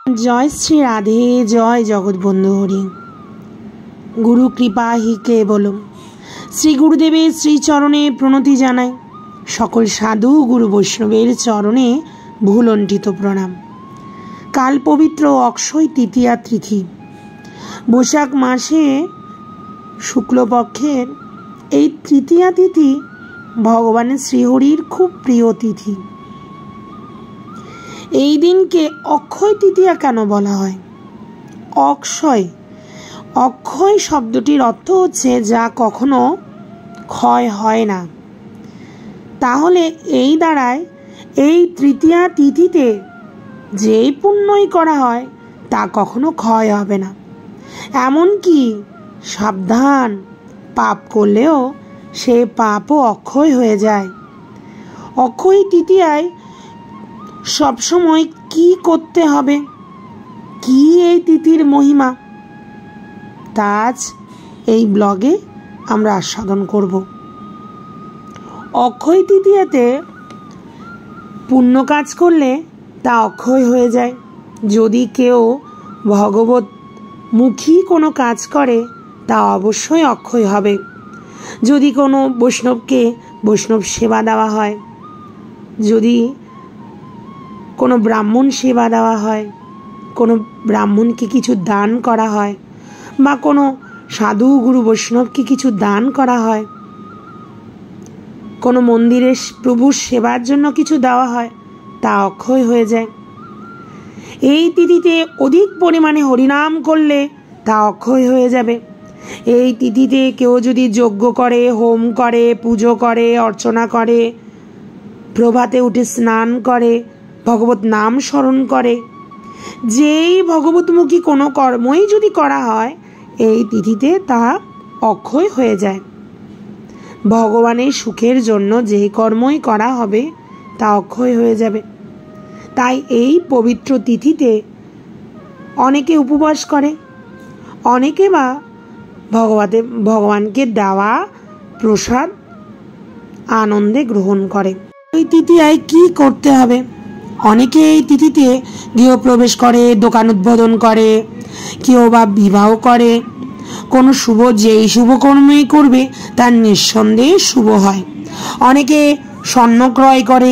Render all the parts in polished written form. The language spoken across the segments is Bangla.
जय श्री राधे, जय जगत बंधु हरि। गुरु कृपा ही केवलम। श्री गुरुदेवेर श्रीचरणे प्रणति जानाई। सकल साधु गुरु वैष्णवेर चरणे भूलंठित प्रणाम। काल पवित्र अक्षय तृतीया तिथि। बैशाख मासे शुक्लपक्षेर এই তৃতীয়া তিথি ভগবান শ্রীহরির খুব প্রিয় তিথি। এই দিনকে অক্ষয় তৃতীয়া কেন বলা হয়? অক্ষয় অক্ষয় শব্দটির অর্থ হচ্ছে যা কখনো ক্ষয় হয় না। তাহলে এই দাঁড়ায় এই তৃতীয়া তিথিতে যেই পুণ্যই করা হয় তা কখনো ক্ষয় হবে না। এমনকি সাবধান, পাপ করলেও সে পাপও অক্ষয় হয়ে যায়। অক্ষয় তৃতীয়ায় সবসময় কি করতে হবে, কি এই তিথির মহিমা, তা আজ এই ব্লগে আমরা আস্বাদন করব। অক্ষয় তৃতীয়াতে পুণ্য কাজ করলে তা অক্ষয় হয়ে যায়। যদি কেউ ভগবত মুখী কোনো কাজ করে তা অবশ্যই অক্ষয় হবে। যদি কোনো বৈষ্ণবকে বৈষ্ণব সেবা দেওয়া হয়, যদি কোনো ব্রাহ্মণ সেবা দেওয়া হয়, কোনো ব্রাহ্মণকে কিছু দান করা হয়, বা কোনো সাধু গুরু বৈষ্ণবকে কিছু দান করা হয়, কোনো মন্দিরে প্রভুর সেবার জন্য কিছু দেওয়া হয়, তা অক্ষয় হয়ে যায়। এই তিথিতে অধিক পরিমাণে হরিনাম করলে তা অক্ষয় হয়ে যাবে। এই তিথিতে কেউ যদি যজ্ঞ করে, হোম করে, পুজো করে, অর্চনা করে, প্রভাতে উঠে স্নান করে, ভগবত নাম স্মরণ করে, যেই ভগবতমুখী কোনো কর্মই যদি করা হয় এই তিথিতে তা অক্ষয় হয়ে যায়। ভগবানের সুখের জন্য যেই কর্মই করা হবে তা অক্ষয় হয়ে যাবে। তাই এই পবিত্র তিথিতে অনেকে উপবাস করে, অনেকে বা ভগবানকে দেওয়া প্রসাদ আনন্দে গ্রহণ করে। এই তৃতীয়ায় কি করতে হবে? অনেকে এই তিথিতে গৃহপ্রবেশ করে, দোকান উদ্বোধন করে, কেউ বা বিবাহ করে। কোনো যেই শুভ কর্মই করবে তার নিঃসন্দেহে শুভ হয়। অনেকে স্বর্ণ ক্রয় করে।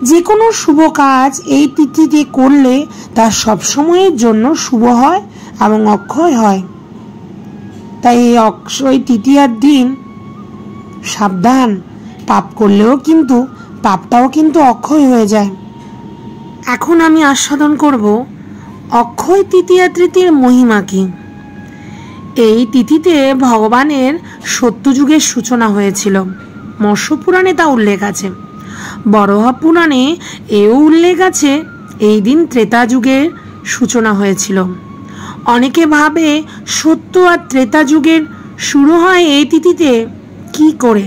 যে কোনো শুভ কাজ এই তিথিতে করলে তা সবসময়ের জন্য শুভ হয় এবং অক্ষয় হয়। তাই এই অক্ষয় তৃতীয়ার দিন সাবধান, পাপ করলেও কিন্তু পাপটাও কিন্তু অক্ষয় হয়ে যায়। এখন আমি আস্বাদন করব অক্ষয় তৃতীয়া তিথির মহিমা কি। এই তিথিতে ভগবানের সত্যযুগের সূচনা হয়েছিল। মৎস্য পুরাণে তা উল্লেখ আছে। বরাহ পুরাণে এও উল্লেখ আছে এই দিন ত্রেতা যুগের সূচনা হয়েছিল। অনেকে ভাবে সত্য আর ত্রেতা যুগের শুরু হয় এই তিথিতে কি করে।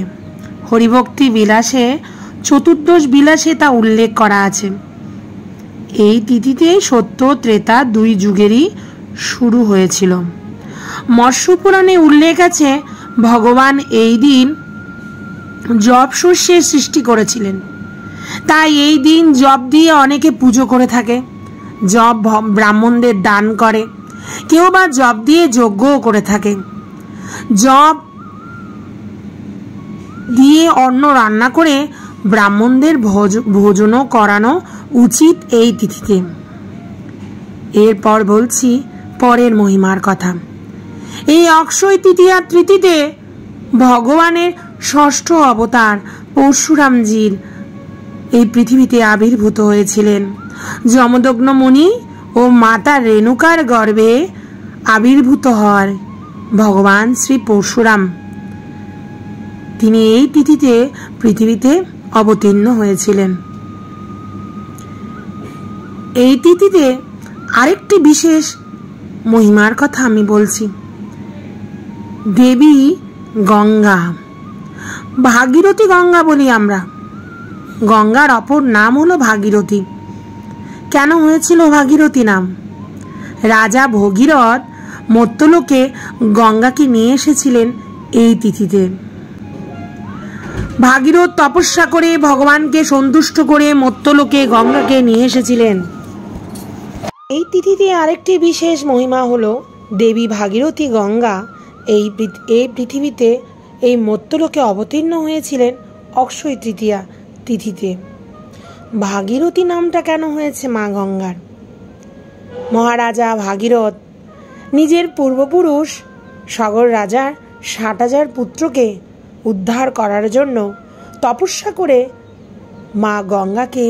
হরিভক্তি বিলাসে, চতুর্দশ বিলাসে তা উল্লেখ করা আছে। এই তিথিতে সত্য ত্রেতা দুই যুগেরই শুরু হয়েছিল। মৎস্য পুরাণে উল্লেখ আছে ভগবান এই দিন জব শস্যের সৃষ্টি করেছিলেন। তাই এই দিন জব দিয়ে অনেকে পুজো করে থাকে। জব ব্রাহ্মণদের দান করে, কেউ বা জব দিয়ে যজ্ঞও করে থাকে। জব দিয়ে অন্ন রান্না করে ব্রাহ্মণদের ভোজনও করানো উচিত এই তিথিতে। এরপর বলছি পরের মহিমার কথা। এই অক্ষয় তৃতীয়া তিথিতে ভগবানের ষষ্ঠ অবতার পরশুরামজির এই পৃথিবীতে আবির্ভূত হয়েছিলেন। যমদগ্ন মুনি ও মাতা রেণুকার গর্ভে আবির্ভূত হয় ভগবান শ্রী পরশুরাম। তিনি এই তিথিতে পৃথিবীতে অবতীর্ণ হয়েছিলেন। এই তিথিতে আরেকটি বিশেষ মহিমার কথা আমি বলছি। দেবী গঙ্গা, ভাগীরথী গঙ্গা বলি আমরা। গঙ্গার অপর নাম হলো ভাগীরথী। কেন হয়েছিল ভাগীরথী নাম? রাজা ভগীরথ মর্ত্যলোকে গঙ্গাকে নিয়ে এসেছিলেন এই তিথিতে। ভাগীরথ তপস্যা করে ভগবানকে সন্তুষ্ট করে মর্ত্যলোকে গঙ্গাকে নিয়ে এসেছিলেন। এই তিথিতে আরেকটি বিশেষ মহিমা হলো দেবী ভাগীরথী গঙ্গা এই পৃথিবীতে এই মর্ত্যলোকে অবতীর্ণ হয়েছিলেন অক্ষয় তৃতীয়া তিথিতে। ভাগীরথী নামটা কেন হয়েছে মা গঙ্গার? মহারাজা ভাগীরথ নিজের পূর্বপুরুষ সগর রাজার 60,000 পুত্রকে উদ্ধার করার জন্য তপস্যা করে মা গঙ্গাকে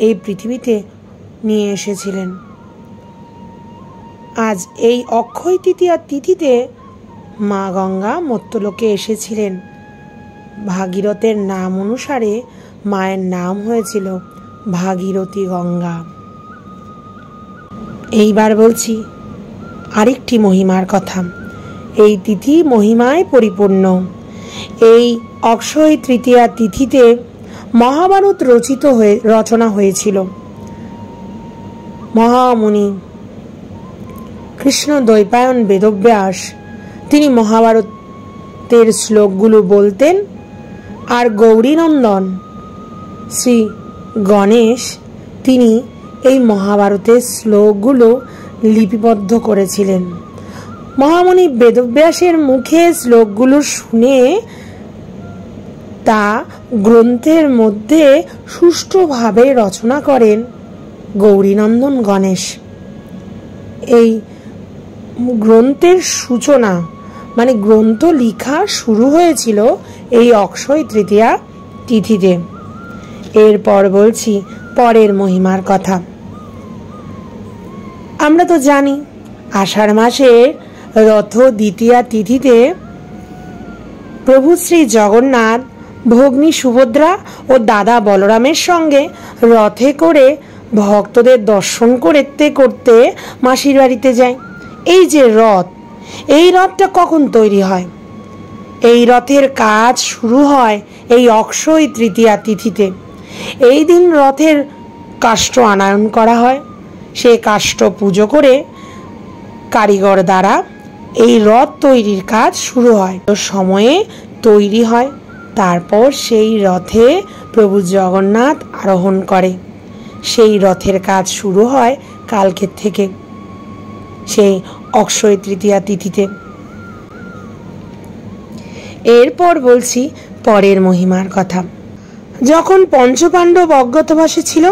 এই পৃথিবীতে নিয়ে এসেছিলেন। আজ এই অক্ষয় তৃতীয়া তিথিতে মা গঙ্গা মর্ত্যলোকে এসেছিলেন। ভাগীরথের নাম অনুসারে মায়ের নাম হয়েছিল ভাগীরথী গঙ্গা। এইবার বলছি আরেকটি মহিমার কথা। এই তিথি মহিমায় পরিপূর্ণ। এই অক্ষয় তৃতীয়া তিথিতে মহাভারত রচনা হয়েছিল। মহামুনি কৃষ্ণ দ্বৈপায়ন বেদব্যাস তিনি মহাভারতের শ্লোকগুলো বলতেন, আর গৌরীনন্দন শ্রী গণেশ তিনি এই মহাভারতের শ্লোকগুলো লিপিবদ্ধ করেছিলেন। মহামুনি বেদব্যাসের মুখে শ্লোকগুলো শুনে তা গ্রন্থের মধ্যে সুষ্ঠুভাবে রচনা করেন গৌরীনন্দন গণেশ। এই গ্রন্থের সূচনা মানে গ্রন্থ লেখা শুরু হয়েছিল এই অক্ষয় তৃতীয়া তিথিতে। এরপর বলছি পরের মহিমার কথা। আমরা তো জানি আষাঢ় মাসের রথ দ্বিতীয়া তিথিতে প্রভু শ্রী জগন্নাথ ভগ্নী সুভদ্রা ও দাদা বলরামের সঙ্গে রথে করে ভক্তদের দর্শন করতে করতে মাসির বাড়িতে যায়। এই যে রথ, এই রথটা কখন তৈরি হয়? এই রথের কাজ শুরু হয় এই অক্ষয় তৃতীয়া তিথিতে। এই দিন রথের কাষ্ঠ আনয়ন করা হয়। সেই কাষ্ঠ পুজো করে কারিগর দ্বারা এই রথ তৈরির কাজ শুরু হয়, সময়ে তৈরি হয়। তারপর সেই রথে প্রভু জগন্নাথ আরোহণ করে। সেই রথের কাজ শুরু হয় কালকের থেকে, সেই অক্ষয় তৃতীয়া তিথিতে। এরপর বলছি পরের মহিমার কথা। যখন পঞ্চপাণ্ডব অজ্ঞাতবাসে ছিল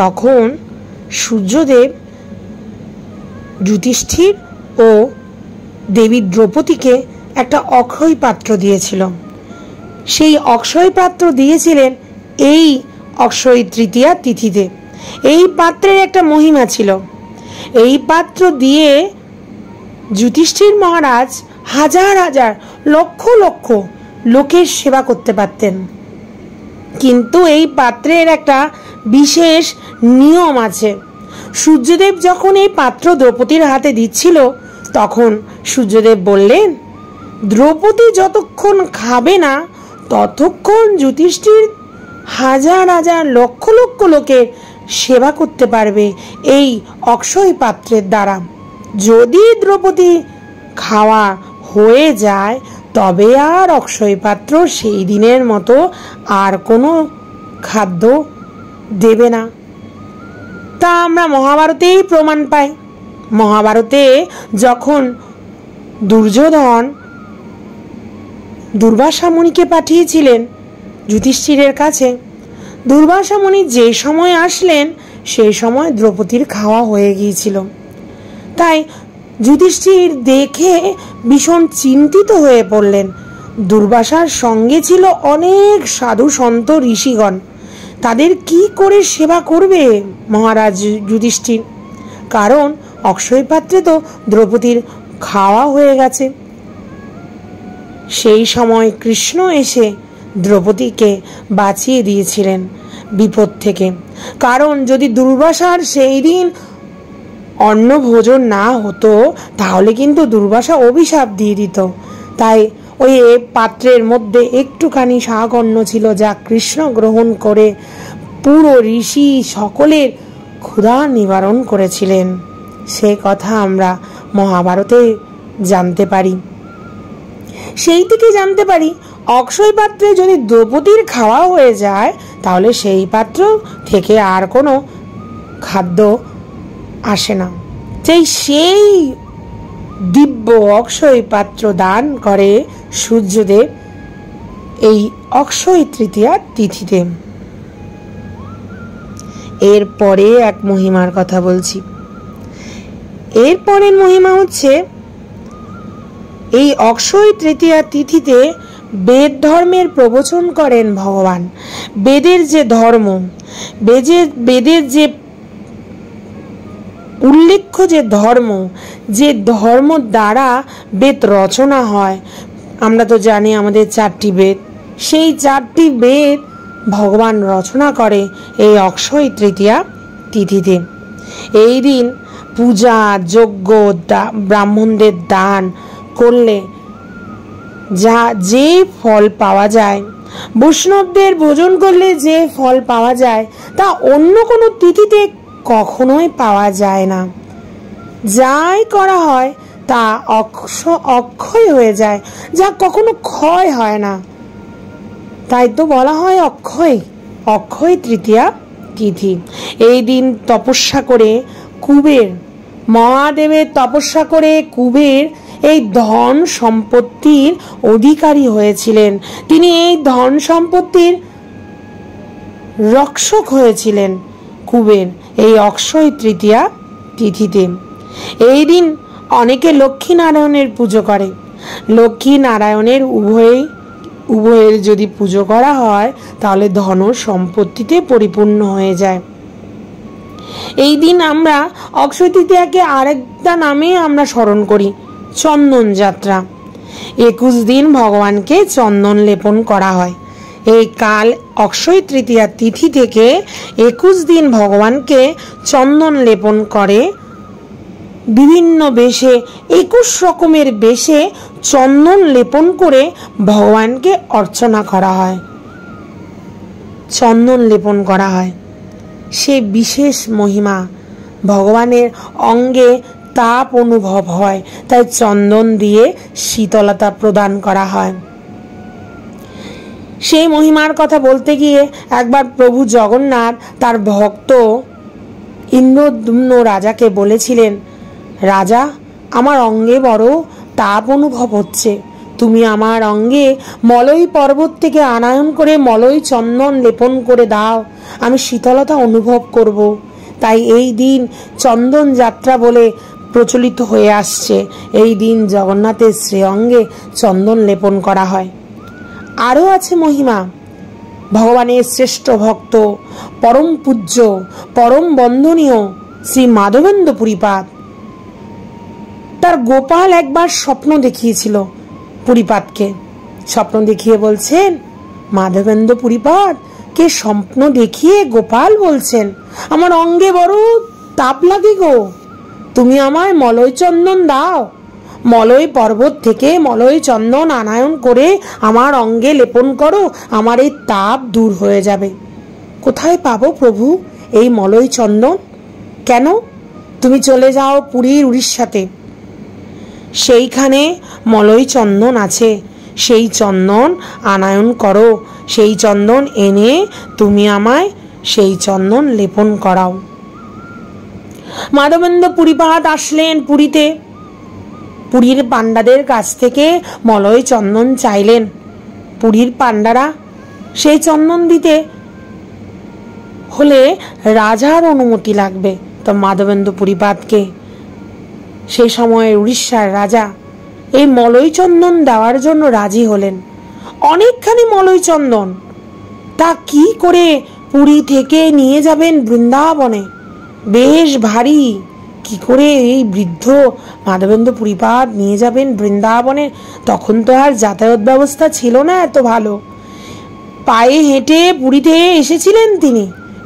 তখন সূর্যদেব যুধিষ্ঠির ও দেবী দ্রৌপদীকে একটা অক্ষয় পাত্র দিয়েছিল। সেই অক্ষয় পাত্র দিয়েছিলেন এই অক্ষয় তৃতীয়া তিথিতে। এই পাত্রের একটা মহিমা ছিল। এই পাত্র দিয়ে যুধিষ্ঠির মহারাজ হাজার হাজার লক্ষ লক্ষ লোকের সেবা করতে পারতেন। কিন্তু এই পাত্রের একটা বিশেষ নিয়ম আছে। সূর্যদেব যখন এই পাত্র দ্রৌপদীর হাতে দিচ্ছিল তখন সূর্যদেব বললেন, দ্রৌপদী যতক্ষণ খাবে না ততক্ষণ যুধিষ্ঠির হাজার হাজার লক্ষ লক্ষ লোকের সেবা করতে পারবে এই অক্ষয় পাত্রের দ্বারা। যদি দ্রৌপদী খাওয়া হয়ে যায় তবে আর অক্ষয় পাত্র সেই দিনের মতো আর কোনো খাদ্য দেবে না। তা আমরা মহাভারতেই প্রমাণ পাই। মহাভারতে যখন দুর্যোধন দুর্বাসা মুনিকে পাঠিয়েছিলেন যুধিষ্ঠিরের কাছে, দুর্বাসা মুনি যে সময় আসলেন সেই সময় দ্রৌপদীর খাওয়া হয়ে গিয়েছিল। তাই যুধিষ্ঠির দেখে ভীষণ চিন্তিত হয়ে পড়লেন। দুর্বাসার সঙ্গে ছিল অনেক সাধু সন্ত ঋষিগণ। তাদের কি করে সেবা করবে মহারাজ যুধিষ্ঠির? কারণ অক্ষয় পাত্রে তো দ্রৌপদীর খাওয়া হয়ে গেছে। সেই সময় কৃষ্ণ এসে দ্রৌপদীকে বাঁচিয়ে দিয়েছিলেন বিপদ থেকে। কারণ যদি দুর্বাসার সেই দিন অন্ন ভোজন না হতো তাহলে কিন্তু দুর্বাসা অভিশাপ দিয়ে দিত। তাই ওই পাত্রের মধ্যে একটুখানি শাক অন্ন ছিল, যা কৃষ্ণ গ্রহণ করে পুরো ঋষি সকলের ক্ষুধা নিবারণ করেছিলেন। সে কথা আমরা মহাভারতে জানতে পারি। সেই থেকে জানতে পারি অক্ষয় পাত্রে যদি দ্রৌপদীর খাওয়া হয়ে যায় তাহলে সেই পাত্র থেকে আর কোনো খাদ্য আসে না। সেই দিব্য অক্ষয় পাত্র দান করে সূর্যদেব এই অক্ষয় তৃতীয়া তিথিতে। এরপরে এক মহিমার কথা বলছি। এরপরের মহিমা হচ্ছে, এই অক্ষয় তৃতীয়া তিথিতে বেদ ধর্মের প্রবচন করেন ভগবান। বেদের যে ধর্ম, বেদের যে উল্লেখ্য যে ধর্ম দ্বারা বেদ রচনা হয়, আমরা তো জানি আমাদের 4টি বেদ, সেই 4টি বেদ ভগবান রচনা করে এই অক্ষয় তৃতীয়া তিথিতে। এই দিন পূজা, যজ্ঞ, ব্রাহ্মণদের দান করলে যে ফল পাওয়া যায়, বৈষ্ণবদের ভোজন করলে যে ফল পাওয়া যায়, তা অন্য কোনো তিথিতে কখনোই পাওয়া যায় না। যাই করা হয় তা অক্ষয় হয়ে যায়, যা কখনো ক্ষয় হয় না। তাই তো বলা হয় অক্ষয় তৃতীয়া তিথি। এই দিন তপস্যা করে কুবের, মহাদেবের তপস্যা করে কুবের এই ধন সম্পত্তির অধিকারী হয়েছিলেন। তিনি এই ধন সম্পত্তির রক্ষক হয়েছিলেন কুবের এই অক্ষয় তৃতীয়া তিথিতে। এই দিন অনেকে লক্ষ্মী নারায়ণের পুজো করে। লক্ষ্মী নারায়ণের উভয়ের যদি পুজো করা হয় তাহলে ধন সম্পত্তিতে পরিপূর্ণ হয়ে যায়। এই দিন আমরা অক্ষয় তৃতীয়াকে আরেকটা নামে আমরা স্মরণ করি, চন্দন যাত্রা। 21 দিন ভগবানকে চন্দন লেপন করা হয়। এই কাল অক্ষয় তৃতীয়া তিথি থেকে 21 দিন ভগবানকে চন্দন লেপন করে। বিভিন্ন বেশে 21 রকমের বেশে চন্দন লেপন করে ভগবানকে অর্চনা করা হয়, চন্দন লেপন করা হয়। সে বিশেষ মহিমা, ভগবানের অঙ্গে তাপ অনুভব হয়, তাই চন্দন দিয়ে শীতলতা প্রদান করা হয়। সেই মহিমার কথা বলতে গিয়ে একবার প্রভু জগন্নাথ তার ভক্ত ইন্দ্রদ্যুম্ন রাজাকে বলেছিলেন, রাজা, আমার অঙ্গে বড় তাপ অনুভব হচ্ছে, তুমি আমার অঙ্গে মলয় পর্বত থেকে আনায়ন করে মলয় চন্দন লেপন করে দাও, আমি শীতলতা অনুভব করব। তাই এই দিন চন্দন যাত্রা বলে প্রচলিত হয়ে আসছে। এই দিন জগন্নাথের শ্রীঅঙ্গে চন্দন লেপন করা হয়। আরও আছে মহিমা। ভগবানের শ্রেষ্ঠ ভক্ত, পরম পূজ্য, পরম বন্দনীয় শ্রী মাধবেন্দ্র পুরীপাদ, তার গোপাল একবার স্বপ্ন দেখিয়েছিল পুরীপাদকে। স্বপ্ন দেখিয়ে বলছেন, মাধবেন্দ্র পুরীপাদ কে স্বপ্ন দেখিয়ে গোপাল বলছেন, আমার অঙ্গে বড় তাপ লাগে গো, তুমি আমায় মলয় চন্দন দাও, মলয় পর্বত থেকে মলয় চন্দন আনায়ন করে আমার অঙ্গে লেপন করো, আমার এই তাপ দূর হয়ে যাবে। কোথায় পাবো প্রভু এই মলয় চন্দন? কেন? তুমি চলে যাও পুরীর উড়িষ্যাতে, সেইখানে মলয় চন্দন আছে, সেই চন্দন আনায়ন করো, সেই চন্দন এনে তুমি আমায় সেই চন্দন লেপন করাও। মাধবেন্দ্র পুরীপাদ আসলেন পুরীতে, পুরীর পাণ্ডাদের কাছ থেকে মলয় চন্দন চাইলেন। পুরীর পাণ্ডারা সেই চন্দন দিতে হলে রাজার অনুমতি লাগবে, তো মাধবেন্দ্র পুরীপাদকে সেই সময় উড়িষ্যার রাজা এই মলয় চন্দন দেওয়ার জন্য রাজি হলেন। অনেকখানি মলয় চন্দন, তা কি করে পুরী থেকে নিয়ে যাবেন বৃন্দাবনে? বেশ ভারী, কি করে এই বৃদ্ধ মাধবেন্দ্র পুরীপাদ নিয়ে যাবেন বৃন্দাবনে? তখন তো আর যাতায়াত ব্যবস্থা ছিল না এত ভালো, পায়ে হেঁটে পুরীতে এসেছিলেন তিনি,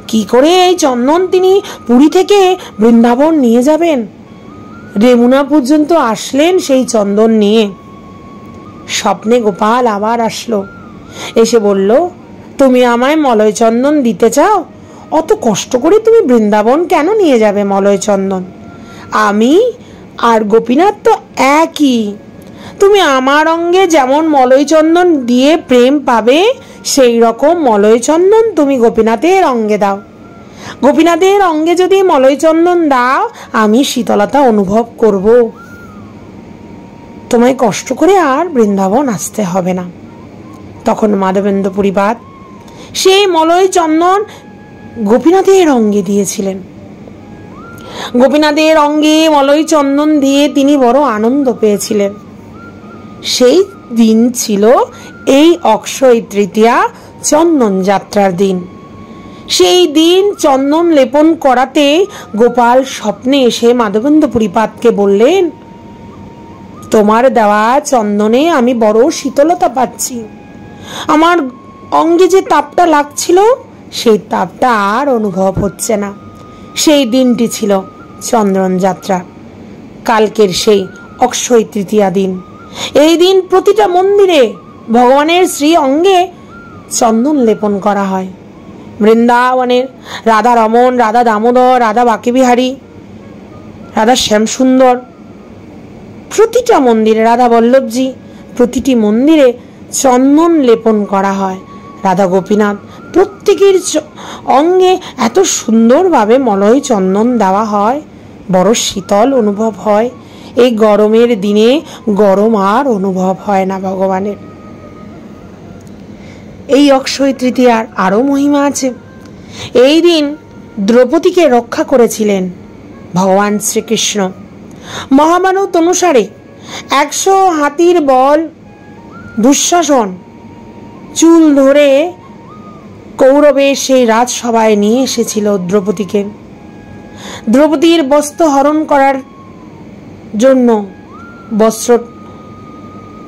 কি করে এই চন্দন তিনি পুরী থেকে বৃন্দাবন নিয়ে যাবেন? রেমুনা পর্যন্ত আসলেন সেই চন্দন নিয়ে। স্বপ্নে গোপাল আবার আসলো, এসে বলল, তুমি আমায় মলয় চন্দন দিতে চাও? অত কষ্ট করে তুমি বৃন্দাবন কেন নিয়ে যাবে মলয় চন্দন? আমি আর গোপীনাথ তো একই, তুমি আমার অঙ্গে যেমন মলয় চন্দন দিয়ে প্রেম পাবে, সেই রকম মলয় চন্দন তুমি গোপীনাথের অঙ্গে দাও। গোপীনাথের অঙ্গে যদি মলয় চন্দন দাও, আমি শীতলতা অনুভব করব, তোমায় কষ্ট করে আর বৃন্দাবন আসতে হবে না। তখন মাধবেন্দ্র পুরীপাদ সেই মলয় চন্দন গোপীনাথের অঙ্গে দিয়েছিলেন। গোপীনাথের অঙ্গে মলয় চন্দন দিয়ে তিনি বড় আনন্দ পেয়েছিলেন। সেই দিন ছিল এই অক্ষয় তৃতীয়া, চন্দন যাত্রার দিন। সেই দিন চন্দন লেপন করাতে গোপাল স্বপ্নে এসে মাধবেন্দ্র পুরীপাদকে বললেন, তোমার দেওয়া চন্দনে আমি বড় শীতলতা পাচ্ছি। আমার অঙ্গে যে তাপটা লাগছিল, সেই তাপটা আর অনুভব হচ্ছে না। সেই দিনটি ছিল চন্দন যাত্রা, কালকের সেই অক্ষয় তৃতীয়া দিন। এই দিন প্রতিটা মন্দিরে ভগবানের শ্রী অঙ্গে চন্দন লেপন করা হয়। বৃন্দাবনের রাধা রমন, রাধা দামোদর, রাধা বাঁকেবিহারী, রাধা শ্যামসুন্দর, প্রতিটা মন্দিরে, রাধা বল্লভজি, প্রতিটি মন্দিরে চন্দন লেপন করা হয়। রাধা গোপীনাথ প্রত্যেকের অঙ্গে এত সুন্দরভাবে মলয় চন্দন দেওয়া হয়, বড় শীতল অনুভব হয়। এই গরমের দিনে গরম আর অনুভব হয় না ভগবানের। এই অক্ষয় তৃতীয়ার আরো মহিমা আছে। এই দিন দ্রৌপদীকে রক্ষা করেছিলেন ভগবান শ্রীকৃষ্ণ। মহাভারত অনুসারে 100 হাতির বল দুঃশাসন চুল ধরে কৌরবের সেই রাজসভায় নিয়ে এসেছিল দ্রৌপদীকে। দ্রৌপদীর বস্ত্র হরণ করার জন্য বস্ত্র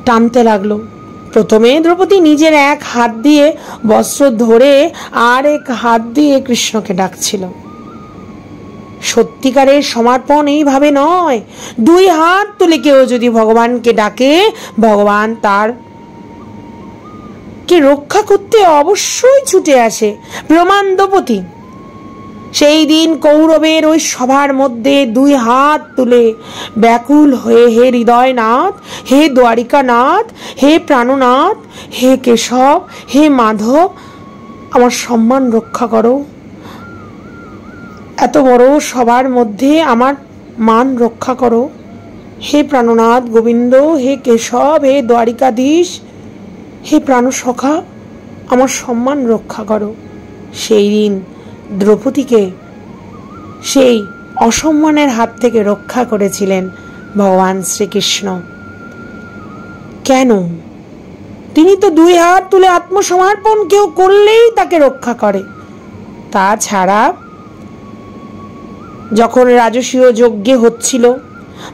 টানতে লাগলো। প্রথমে দ্রৌপদী নিজের এক হাত দিয়ে বস্ত্র ধরে আর এক হাত দিয়ে কৃষ্ণকে ডাকছিল। সত্যিকারের সমর্পণ এইভাবে নয়। 2 হাত তুলে কেউ যদি ভগবানকে ডাকে, ভগবান তার কে রক্ষা করতে অবশ্যই ছুটে আসে। প্রমাণ দ্রৌপদী। সেই দিন কৌরবের ওই সভার মধ্যে 2 হাত তুলে ব্যাকুল হয়ে, হে হৃদয়নাথ, হে দ্বারিকানাথ, হে প্রাণনাথ, হে কেশব, হে মাধব, আমার সম্মান রক্ষা করো। এত বড় সবার মধ্যে আমার মান রক্ষা করো। হে প্রাণনাথ গোবিন্দ, হে কেশব, হে দ্বারিকাধীশ, হে প্রাণসখা, আমার সম্মান রক্ষা করো। সেই দিন দ্রৌপদীকে সেই অসম্মানের হাত থেকে রক্ষা করেছিলেন ভগবান শ্রীকৃষ্ণ। কেন? তিনি তো 2 হাত তুলে আত্মসমর্পণ কেউ করলেই তাকে রক্ষা করে। তাছাড়া যখন রাজসীয় যজ্ঞে হচ্ছিল,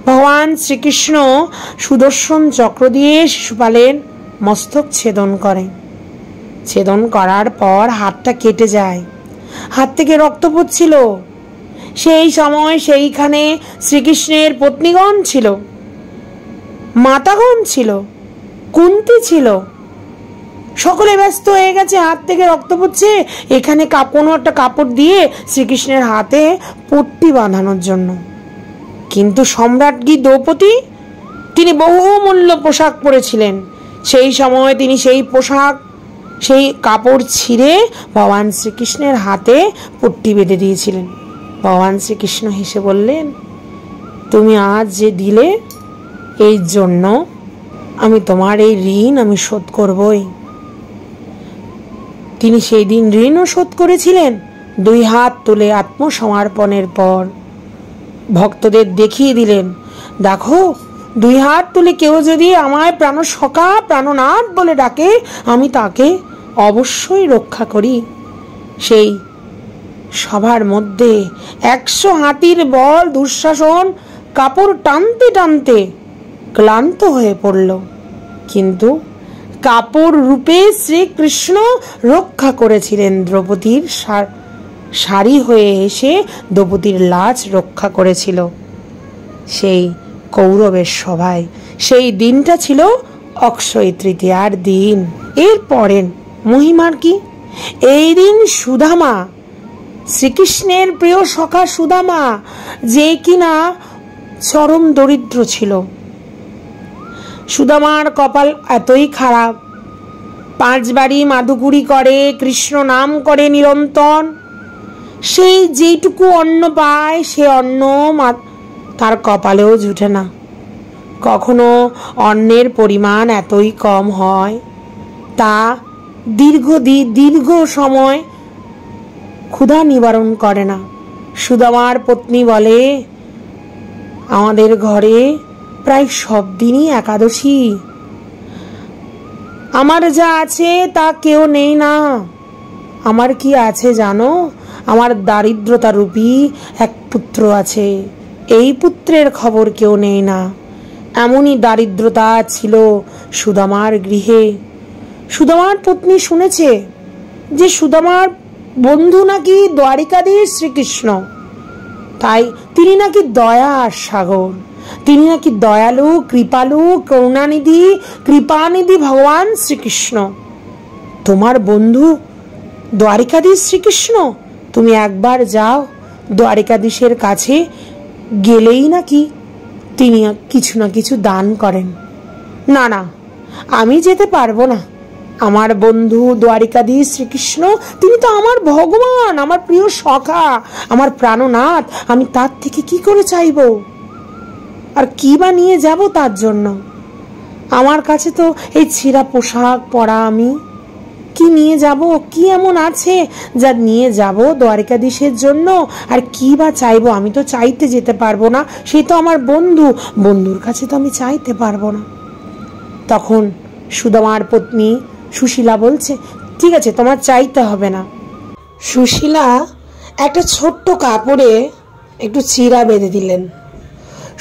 ভগবান শ্রীকৃষ্ণ সুদর্শন চক্র দিয়ে শিশুপালের মস্তক ছেদন করে। ছেদন করার পর হাতটা কেটে যায়, হাত থেকে রক্ত পড়ছিল। সেই সময় সেইখানে শ্রীকৃষ্ণের পত্নীগণ ছিল, মাতাগণ ছিল, কুন্তী ছিল, সকলে ব্যস্ত হয়ে গেছে। হাত থেকে রক্ত পড়ছে, এখানে কোনো একটা কাপড় দিয়ে শ্রীকৃষ্ণের হাতে পট্টি বাঁধানোর জন্য। কিন্তু সম্রাজ্ঞী দ্রৌপদী, তিনি বহুমূল্য পোশাক পরেছিলেন। সেই সময় তিনি সেই পোশাক, সেই কাপড় ছিঁড়ে ভগবান শ্রীকৃষ্ণের হাতে পট্টি বেঁধে দিয়েছিলেন। ভগবান শ্রীকৃষ্ণ হেসে বললেন, তুমি আজ যে দিলে, এই জন্য আমি তোমার এই ঋণ আমি শোধ করবই। তিনি সেই দিন ঋণও শোধ করেছিলেন। 2 হাত তুলে আত্মসমর্পণের পর ভক্তদের দেখিয়ে দিলেন, দেখো, 2 হাত তুলে কেউ যদি আমায় প্রাণসখা, প্রাণনাথ বলে ডাকে, আমি তাকে অবশ্যই রক্ষা করি। সেই সভার মধ্যে 100 হাতির বল দুঃশাসন কাপড় টানতে টানতে ক্লান্ত হয়ে পড়ল, কিন্তু কাপড় রূপে শ্রীকৃষ্ণ রক্ষা করেছিলেন। দ্রৌপদীর শাড়ি হয়ে এসে দ্রৌপদীর লাজ রক্ষা করেছিল সেই কৌরবের সভায়। সেই দিনটা ছিল অক্ষয় তৃতীয়ার দিন। এর পরের মহিমার কি? এই দিন সুদামা, শ্রীকৃষ্ণের প্রিয় সখা সুদামা, যে কিনা চরম দরিদ্র ছিল, সুদামার কপাল এতই খারাপ, 5 বারই মাদুকুরি করে, কৃষ্ণ নাম করে নিরন্তর। সেই যেইটুকু অন্ন পায় সে অন্ন তার কপালেও জুটে না। কখনো অন্নের পরিমাণ এতই কম হয় তা দীর্ঘ সময় ক্ষুধা নিবারণ করে না। সুদামার পত্নী বলে, আমাদের ঘরে প্রায় সব দিনই একাদশী, আমার যা আছে তা কেউ নেই না। আমার কি আছে জানো? আমার দারিদ্রতা রূপী এক পুত্র আছে, এই পুত্রের খবর কেউ নেই না। এমনই দারিদ্রতা ছিল সুদামার গৃহে। সুদামার পত্নী শুনেছে যে সুদামার বন্ধু নাকি দ্বারিকাধীশ শ্রীকৃষ্ণ, তাই তিনি নাকি দয়ার সাগর, তিনি নাকি দয়ালু, কৃপালু, করুণানিধি, কৃপানিধি ভগবান শ্রীকৃষ্ণ। তোমার বন্ধু দ্বারিকাধীশ শ্রীকৃষ্ণ, তুমি একবার যাও দ্বারিকাধীশের কাছে, গেলেই নাকি তিনি কিছু না কিছু দান করেন। না না, আমি যেতে পারবো না। আমার বন্ধু দ্বারিকাধীশ শ্রীকৃষ্ণ, তিনি তো আমার ভগবান, আমার প্রিয় সখা, আমার প্রাণনাথ। আমি তার থেকে কি করে চাইব? আর কি বা নিয়ে যাব তার জন্য? আমার কাছে তো এই ছিঁড়া পোশাক পরা, আমি কি নিয়ে যাব? কি এমন আছে যা নিয়ে যাব দ্বারিকাধীশের জন্য? আর কি বা চাইবো? আমি তো চাইতে যেতে পারবো না, সে তো আমার বন্ধু, বন্ধুর কাছে তো আমি চাইতে পারবো না। তখন সুদামার পত্নী সুশীলা বলছে, ঠিক আছে, তোমার চাইতে হবে না। সুশীলা একটা ছোট্ট কাপড়ে একটু চিরা বেঁধে দিলেন।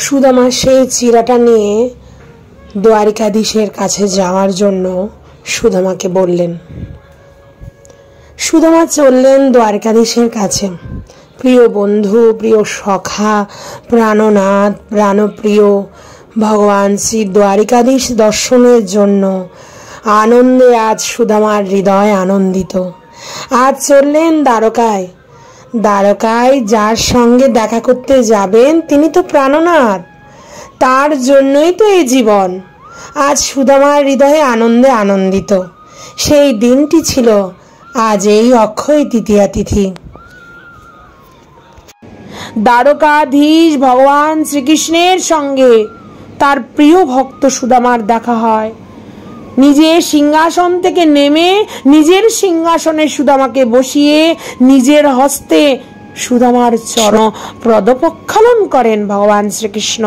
সুদামা সেই চিরাটা নিয়ে দ্বারিকাধীশের কাছে যাওয়ার জন্য সুদামাকে বললেন। সুদামা চললেন দ্বারিকাধীশের কাছে। প্রিয় বন্ধু, প্রিয় সখা, প্রাণনাথ, প্রাণপ্রিয় ভগবান শ্রী দ্বারিকাধীশ দর্শনের জন্য আনন্দে আজ সুদামার হৃদয় আনন্দিত। আজ চললেন দ্বারকায়। দ্বারকায় যার সঙ্গে দেখা করতে যাবেন তিনি তো প্রাণনাথ, তার জন্যই তো এই জীবন। আজ সুদামার হৃদয়ে আনন্দে আনন্দিত। সেই দিনটি ছিল আজ এই অক্ষয় তৃতীয়া তিথি। দ্বারকাধীশ ভগবান শ্রীকৃষ্ণের সঙ্গে তার প্রিয় ভক্ত সুদামার দেখা হয়। নিজের সিংহাসন থেকে নেমে নিজের সিংহাসনে সুদামাকে বসিয়ে নিজের হস্তে সুদামার চরণ পদপ্রক্ষালন করেন ভগবান শ্রীকৃষ্ণ।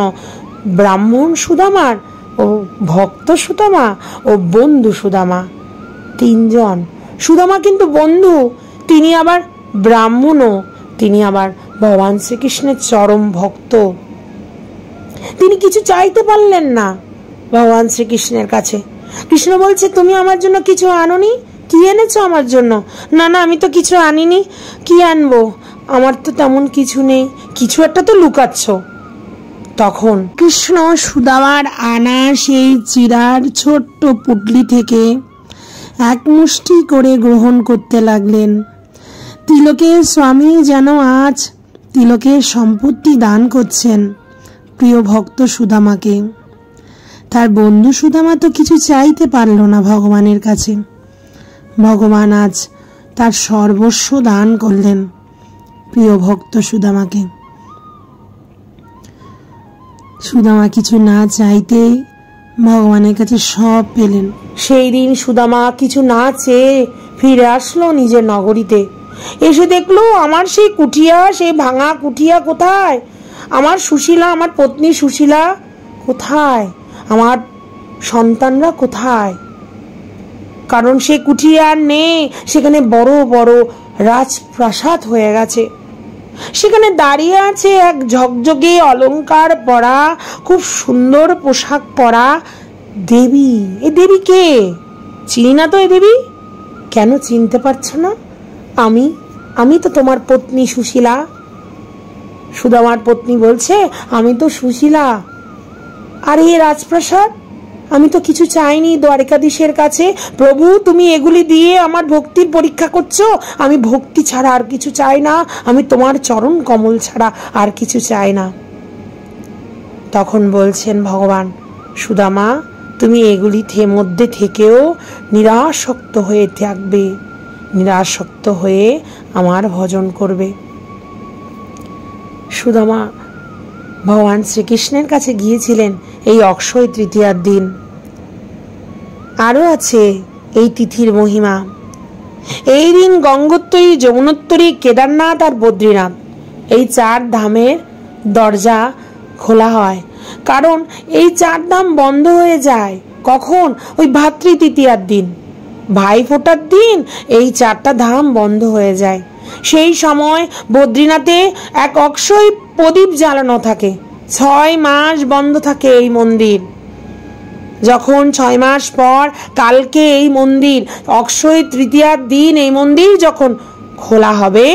ব্রাহ্মণ সুদামার ও ভক্ত সুদামা ও বন্ধু সুদামা, তিনজন। সুদামা কিন্তু বন্ধু, তিনি আবার ব্রাহ্মণও, তিনি আবার ভগবান শ্রীকৃষ্ণের চরম ভক্ত। তিনি কিছু চাইতে পারলেন না ভগবান শ্রীকৃষ্ণের কাছে। কৃষ্ণ বলছে, তুমি আমার জন্য কিছু আনোনি? কি এনেছো আমার জন্য? না না, আমি তো কিছু আনিনি। কি আনবো? আমার তো তেমন কিছু নেই, কিছু একটা তো লুকাচ্ছ। তখন কৃষ্ণ সুদামার আনা সেই চিরার ছোট্ট পুটলি থেকে এক মুষ্টি করে গ্রহণ করতে লাগলেন। তিলকের স্বামী যেন আজ তিলকের সম্পত্তি দান করছেন প্রিয় ভক্ত সুদামাকে। তার বন্ধু সুদামা তো কিছু চাইতে পারল না ভগবানের কাছে। ভগবান আজ তার সর্বস্ব দান করলেন প্রিয় ভক্ত সুদামাকে। সুদামা কিছু না চাইতেই ভগবানের কাছে সব পেলেন। সেই দিন সুদামা কিছু না চেয়ে ফিরে আসলো নিজের নগরীতে। এসে দেখলো আমার সেই কুটিয়া, সেই ভাঙা কুটিয়া কোথায়? আমার সুশীলা, আমার পত্নী সুশীলা কোথায়? আমার সন্তানরা কোথায়? কারণ সে কুটিয়া আর নেই, সেখানে বড় বড় রাজপ্রাসাদ হয়ে গেছে। সেখানে দাঁড়িয়ে আছে এক ঝকঝকে অলংকার পরা, খুব সুন্দর পোশাক পরা দেবী। এ দেবী কে? চিনি না তো এ দেবী। কেন চিনতে পারছো না? আমি তো তোমার পত্নী সুশীলা। সুদামার পত্নী বলছে, আমি তো সুশীলা। আর এই রাজপ্রাসাদ? আমি তো কিছু চাইনি দ্বারিকাধীশের কাছে। প্রভু, তুমি এগুলি দিয়ে আমার ভক্তির পরীক্ষা করছো। আমি ভক্তি ছাড়া আর কিছু চাই না, আমি তোমার চরণ কমল ছাড়া আর কিছু চাই না। তখন বলছেন ভগবান, সুদামা, তুমি এগুলি মধ্যে থেকেও নিরাসক্ত হয়ে থাকবে, নিরাসক্ত হয়ে আমার ভজন করবে। সুদামা ভগবান শ্রীকৃষ্ণের কাছে গিয়েছিলেন এই অক্ষয় তৃতীয়ার দিন। আরও আছে এই তিথির মহিমা। এই দিন গঙ্গোত্তরী, যমুনোত্তরী, কেদারনাথ আর বদ্রীনাথ এই 4 ধামের দরজা খোলা হয়। কারণ এই 4 ধাম বন্ধ হয়ে যায় কখন? ওই ভাতৃ তৃতীয়ার দিন, ভাই ফোটার দিন এই 4টা ধাম বন্ধ হয়ে যায়। সেই সময় বদ্রীনাথে এক অক্ষয় প্রদীপ জ্বালানো থাকে। 6 মাস বন্ধ থাকে এই মন্দির। যখন 6 মাস পর কালকে এই মন্দির, অক্ষয় তৃতীয়ার দিন এই মন্দির যখন খোলা হবে,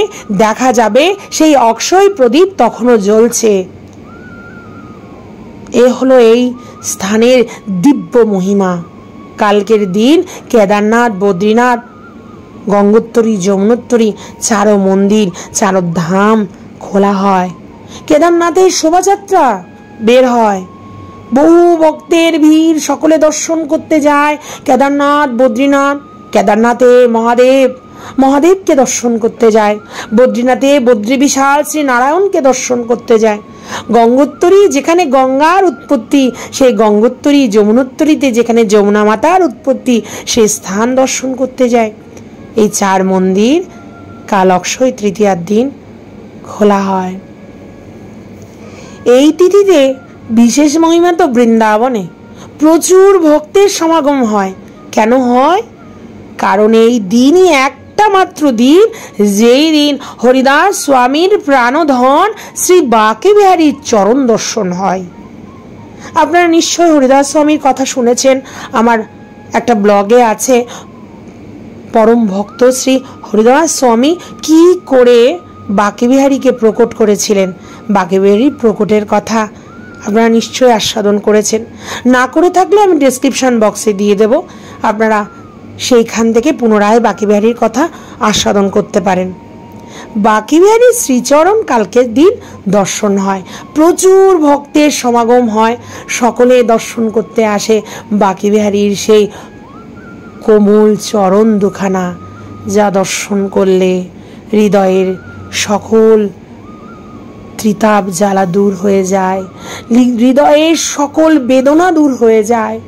দেখা যাবে সেই অক্ষয় প্রদীপ তখনও জ্বলছে। এ হলো এই স্থানের দিব্য মহিমা। কালকের দিন কেদারনাথ, বদ্রীনাথ, গঙ্গোত্তরী, যমুনোত্তরী 4 মন্দির, 4 ধাম খোলা হয়। কেদারনাথের শোভাযাত্রা বের হয়, বহু ভক্তের ভিড়, সকলে দর্শন করতে যায় কেদারনাথ, বদ্রীনাথ। কেদারনাথে মহাদেবকে দর্শন করতে যায়, বদ্রীনাথে বদ্রী বিশাল শ্রী নারায়ণকে দর্শন করতে যায়। গঙ্গোত্তরী যেখানে গঙ্গার উৎপত্তি, সেই গঙ্গোত্তরী, যমুনোত্তরীতে যেখানে যমুনা মাতার উৎপত্তি, সেই স্থান দর্শন করতে যায়। এই 4 মন্দির কাল অক্ষয় তৃতীয়ার দিন খোলা হয়। এই তিথিতে বিশেষ মহিমা তো বৃন্দাবনে প্রচুর ভক্তের সমাগম হয়। কেন হয়? কারণ এই দিনই একটা মাত্র দিন, যেই দিন হরিদাস স্বামীর প্রাণধন শ্রী বাঁকে বিহারীর চরণ দর্শন হয়। আপনারা নিশ্চয় হরিদাস স্বামীর কথা শুনেছেন, আমার একটা ব্লগে আছে। পরম ভক্ত শ্রী হরিদাস স্বামী কি করে বাঁকে বিহারীকে প্রকট করেছিলেন, বাঁকে বিহারীর প্রকটের কথা আপনারা নিশ্চয়ই আস্বাদন করেছেন। না করে থাকলে আমি ডেসক্রিপশন বক্সে দিয়ে দেব, আপনারা সেইখান থেকে পুনরায় বাঁকে বিহারীর কথা আস্বাদন করতে পারেন। বাঁকে বিহারীর শ্রীচরণ কালকের দিন দর্শন হয়, প্রচুর ভক্তের সমাগম হয়, সকলে দর্শন করতে আসে বাঁকে বিহারীর সেই কোমল চরণ দুখানা, যা দর্শন করলে হৃদয়ের সকল ত্রিতাপ জ্বালা দূর হয়ে যায়, হৃদয়ের সকল বেদনা দূর হয়ে যায়।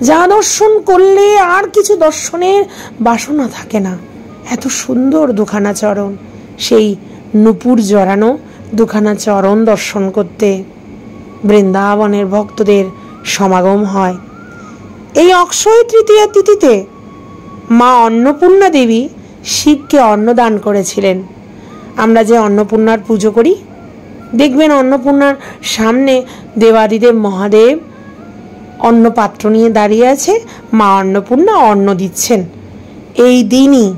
যা দর্শন করলে আর কিছু দর্শনের বাসনা থাকে না। এত সুন্দর দুখানা চরণ, সেই নূপুর জড়ানো দুখানা চরণ দর্শন করতে বৃন্দাবনের ভক্তদের সমাগম হয়। এই অক্ষয় তৃতীয়া তিথিতে মা অন্নপূর্ণা দেবী শিবকে অন্নদান করেছিলেন। আমরা যে অন্নপূর্ণার পুজো করি, দেখবেন অন্নপূর্ণার সামনে দেবাদিদেব মহাদেব অন্ন পাত্র নিয়ে দাঁড়িয়ে আছে, মা অন্নপূর্ণা অন্ন দিচ্ছেন। এই দিনই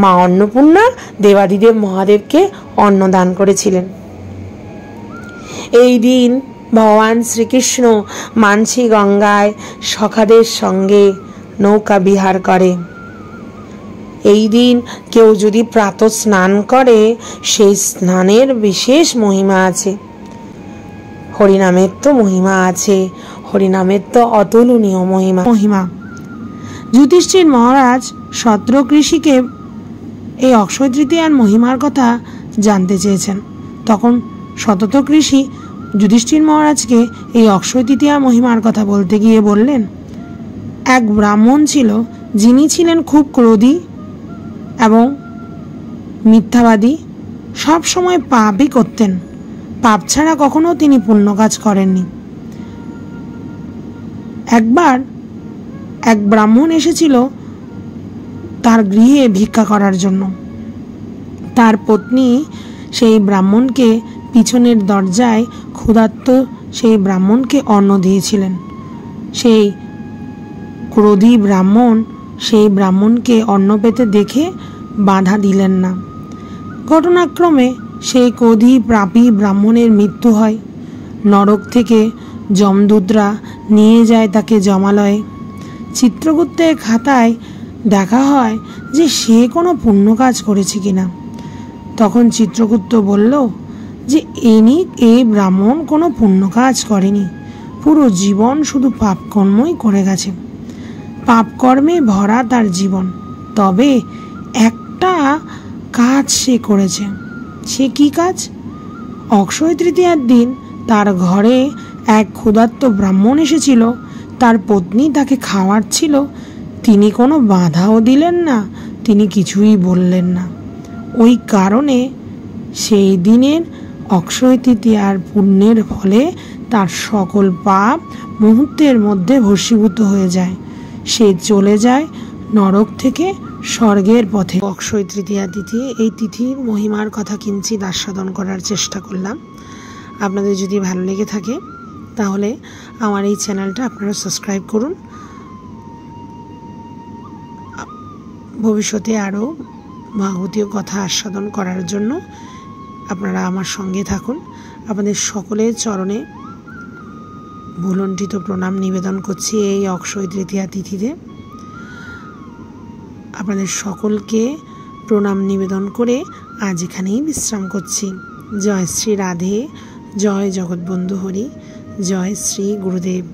মা অন্নপূর্ণা দেবাদিদেব মহাদেবকে অন্নদান করেছিলেন। এই দিন ভগবান শ্রীকৃষ্ণ মানসী গঙ্গায় সখাদের সঙ্গে নৌকা বিহার করে। এই দিন কেউ যদি প্রাতঃ স্নান করে, সেই স্নানের বিশেষ মহিমা আছে। হরিনামের তো মহিমা আছে, হরিনামের তো অতুলনীয় মহিমা। যুধিষ্ঠির মহারাজ শতরূষিকে এই অক্ষয় তৃতীয়ার মহিমার কথা জানতে চেয়েছেন। তখন শতরূষি যুধিষ্ঠির মহারাজকে এই অক্ষয় তৃতীয়ার মহিমার কথা বলতে গিয়ে বললেন, এক ব্রাহ্মণ ছিল, যিনি ছিলেন খুব ক্রোধী এবং মিথ্যাবাদী, সব সময় পাপই করতেন, পাপ ছাড়া কখনো তিনি পুণ্য কাজ করেননি। একবার এক ব্রাহ্মণ এসেছিল তার গৃহে ভিক্ষা করার জন্য। তার পত্নী সেই ব্রাহ্মণকে পিছনের দরজায় ক্ষুধার্ত সেই ব্রাহ্মণকে অন্ন দিয়েছিলেন। সেই ক্রোধী ব্রাহ্মণ সেই ব্রাহ্মণকে অন্ন পেতে দেখে বাধা দিলেন না। ঘটনাক্রমে সেই ক্রোধী পাপী ব্রাহ্মণের মৃত্যু হয়। নরক থেকে যমদূতরা নিয়ে যায় তাকে যমালয়ে। চিত্রগুপ্তের খাতায় দেখা হয় যে সে কোনো পুণ্য কাজ করেছে কিনা। তখন চিত্রগুপ্ত বলল যে এই ব্রাহ্মণ কোনো পুণ্য কাজ করেনি, পুরো জীবন শুধু পাপকর্মই করে গেছে, পাপকর্মে ভরা তার জীবন। তবে একটা কাজ সে করেছে। সে কি কাজ? অক্ষয় তৃতীয়ার দিন তার ঘরে এক ক্ষুধার্ত ব্রাহ্মণ এসেছিল। তার পত্নী তাকে খাওয়াচ্ছিল, তিনি কোনো বাধাও দিলেন না, তিনি কিছুই বললেন না। ওই কারণে সেই দিনের অক্ষয় তৃতীয়ার পুণ্যের ফলে তার সকল পাপ মুহূর্তের মধ্যে ভস্মীভূত হয়ে যায়। সে চলে যায় নরক থেকে স্বর্গের পথে। অক্ষয় তৃতীয়া তিথি, এই তিথির মহিমার কথা কিঞ্চিৎ আস্বাদন করার চেষ্টা করলাম। আপনাদের যদি ভালো লেগে থাকে তাহলে আমার এই চ্যানেলটা আপনারা সাবস্ক্রাইব করুন। ভবিষ্যতে আরও ভাগবতীয় কথা আস্বাদন করার জন্য আপনারা আমার সঙ্গে থাকুন। আপনাদের সকলের চরণে ভুলণ্ঠিত প্রণাম নিবেদন করছি এই অক্ষয় তৃতীয়া তিথিতে। আপনাদের সকলকে প্রণাম নিবেদন করে আজ এখানেই বিশ্রাম করছি। জয় শ্রী রাধে, জয় জগৎবন্ধু হরি, জয় শ্রী গুরুদেব।